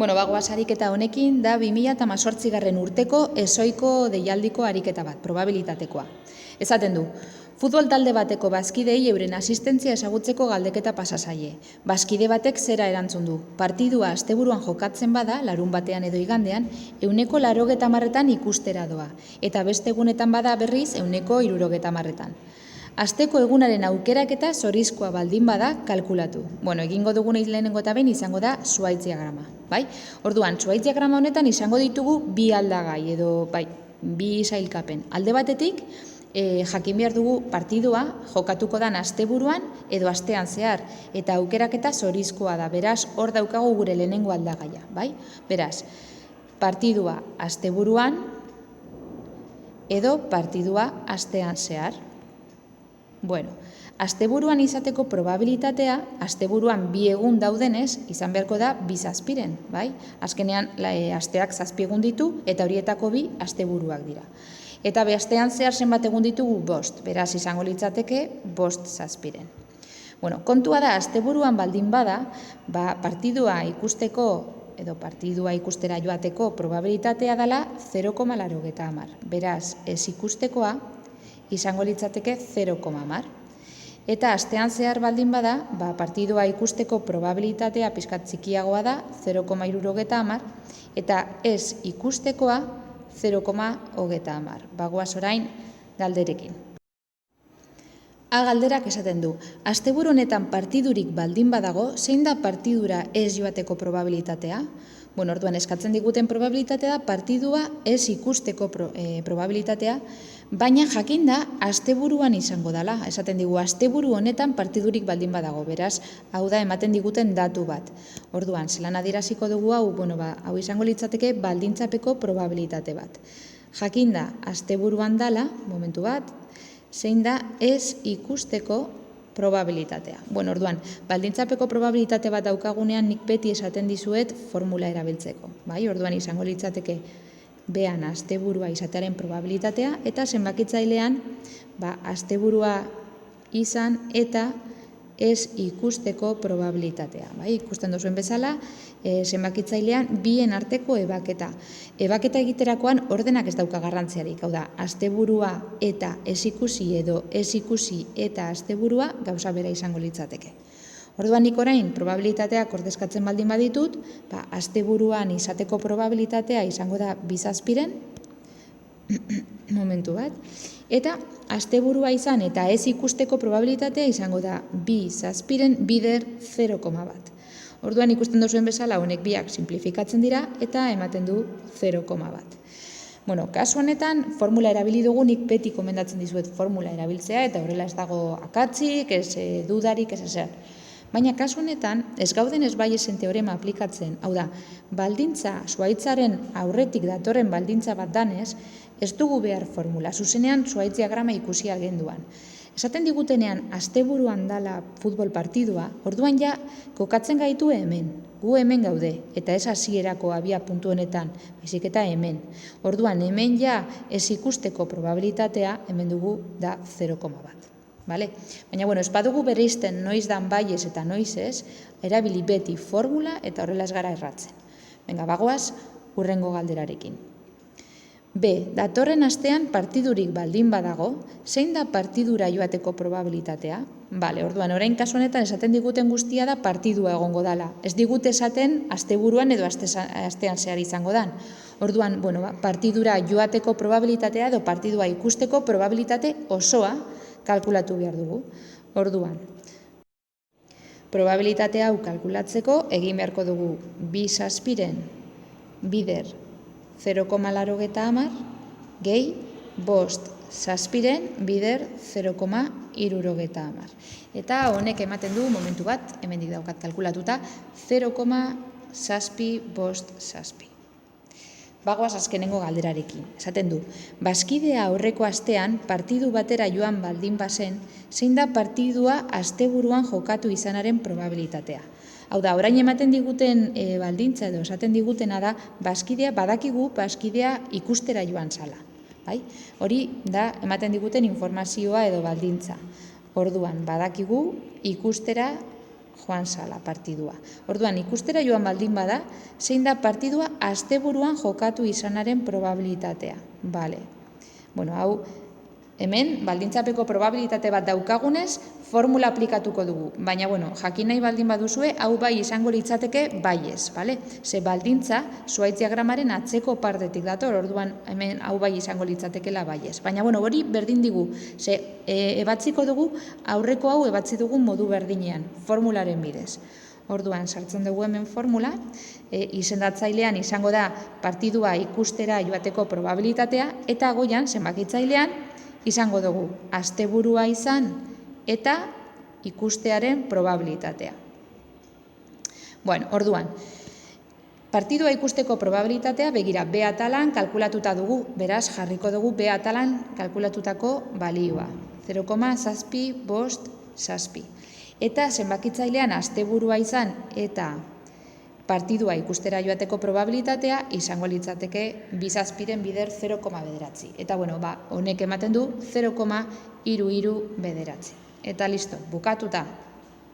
Bagoaz ariketa honekin da 2018 urteko ezoiko deialdiko ariketa bat, probabilitatekoa. Esaten du, futbol talde bateko bazkidei euren asistentzia ezagutzeko galdeketa pasa zaie. Bazkide batek zera erantzun du. Partidua asteburuan jokatzen bada, larun batean edo igandean, 80%etan ikustera doa. Eta beste egunetan bada berriz 70%etan. Asteko egunaren aukeraketa zorizkoa baldin bada kalkulatu. Egingo dugun lehenengo eta behin izango da zuhaitz diagrama. Orduan, zuhaitz diagrama honetan izango ditugu bi aldagai edo bi sailkapen. Alde batetik, jakin behar dugu partidua jokatuko dan asteburuan edo astean zehar. Eta aukeraketa zorizkoa da. Beraz, hor daukagu gure lehenengo aldagaia. Beraz, partidua asteburuan edo partidua astean zehar. Asteburuan izateko probabilitatea, asteburuan bi egun daudenez, izan beharko da 2 zazpiren, Azkenean, asteak 7 egun ditu, eta horietako 2 asteburuak dira. Eta astean zehar zenbat egun ditugu 5, beraz izango litzateke 5 zazpiren. Kontua da, asteburuan baldin bada, partidua ikusteko edo partidua ikustera joateko probabilitatea dela 0,80. Beraz, ez ikustekoa, izango litzateke 0,10. Eta astean zehar baldin bada, partidua ikusteko probabilitatea pixkat txikiagoa da 0,70 eta ez ikustekoa 0,30. Bagoaz orain galderekin. Galderak esaten du, asteburu honetan partidurik baldin badago, zein da partidura ez joateko probabilitatea? Orduan eskatzen diguten probabilitatea da partidua ez ikusteko probabilitatea, baina jakin da asteburuan izango dela. Esaten digu, asteburu honetan partidurik baldin badago, beraz, hau da ematen diguten datu bat. Orduan, zelan adieraziko dugu hau, hau izango litzateke baldintzapeko probabilitate bat. Jakin da asteburuan dela, momentu bat, zein da ez ikusteko probabilitatea. Orduan, baldintzapeko probabilitate bat daukagunean nik beti esaten dizuet formula erabiltzeko. Orduan, izango litzateke behan asteburua izatearen probabilitatea eta zenbakitzailean asteburua izan eta ez ikusteko probabilitatea. Ikusten duzuen bezala, zenbakitzailean bien arteko ebaketa. Ebaketa egiterakoan ordenak ez dauka garrantziarik. Hau da, asteburua eta ez ikusi edo ez ikusi eta asteburua gauza bera izango litzateke. Orduan nik orain probabilitateak ordezkatzen baldin baditut, asteburuan izateko probabilitatea izango da 2 zazpiren, momentu bat, eta asteburua izan eta ez ikusteko probabilitatea izango da 2 zazpiren bider 0,1. Orduan ikusten duzuen bezala honek biak simplifikatzen dira eta ematen du 0,1. Kasu honetan, formula erabili dugunik beti komendatzen dizuet formula erabiltzea eta horrela ez dago akatzik, ez dudarik, ez ezer. Baina kasu honetan, ez gauden ez baiesen teorema aplikatzen, hau da, baldintza, zuhaitzaren aurretik datorren baldintza bat danez, ez dugu behar formula, zuzenean zuhaitz diagrama ikusi agenduan. Esaten digutenean, asteburuan dala futbol partidua, orduan ja kokatzen gaitu hemen, gu hemen gaude, eta ez hasierako abia puntu honetan, baizik eta hemen. Orduan, hemen ja ez ikusteko probabilitatea, hemen dugu da 0,1. Baina, ez badugu bereizten noiz dan baiez eta noiz ez, erabili beti formula eta horrela ez gara erratzen. Bagoaz, hurrengo galderarekin. B. Datorren astean partidurik baldin badago, zein da partidura joateko probabilitatea? Orduan, orain kasu honetan esaten diguten guztia da partidua egongo dela. Ez digute esaten asteburuan edo astean zehar izango dan. Orduan, partidura joateko probabilitatea edo partidua ikusteko probabilitate osoa kalkulatu behar dugu. Orduan, probabilitate hau kalkulatzeko egin beharko dugu 2 zazpiren bider 0,80 gehi 5 zazpiren bider 0,70. Eta honek ematen du momentu bat, hemendik daukat kalkulatuta, 0,75 Bagoaz azkenengo galderarekin. Esaten du, bazkidea aurreko astean partidu batera joan baldin bazen, zein da partidua asteburuan jokatu izanaren probabilitatea. Hau da, orain ematen diguten baldintza edo esaten digutena da, badakigu bazkidea ikustera joan zala. Hori da, ematen diguten informazioa edo baldintza. Orduan, badakigu ikustera joan zala partidua. Orduan, ikustera joan baldin bada, zein da partidua asteburuan jokatu izanaren probabilitatea. Bale. Bueno, hau, hemen, baldintzapeko probabilitate bat daukagunez, formula aplikatuko dugu. Baina, bueno, jakin nahi baldin baduzue, hau bai izango litzateke baiez, bale? Ze baldintza, zuhaitz diagramaren atzeko partetik dator, orduan hemen hau bai izango litzatekela baiez. Baina, bueno, hori berdin digu, ze ebatziko dugu, aurreko hau ebatzi dugu modu berdinean, formularen bidez. Orduan, sartzen dugu hemen formula, izendatzailean izango da partidua ikustera joateko probabilitatea, eta goian, zenbakitzailean, izango dugu asteburua izan eta ikustearen probabilitatea. Bueno, orduan, partidua ikusteko probabilitatea, begira, B atalan kalkulatuta dugu, beraz, jarriko dugu B atalan kalkulatutako balioa. 0,757. Eta zenbakitzailean asteburua izan eta partidua ikustera joateko probabilitatea izango litzateke 2 bider 0,9. Eta, bueno, honek ematen du 0,339. Eta listo, bukatuta.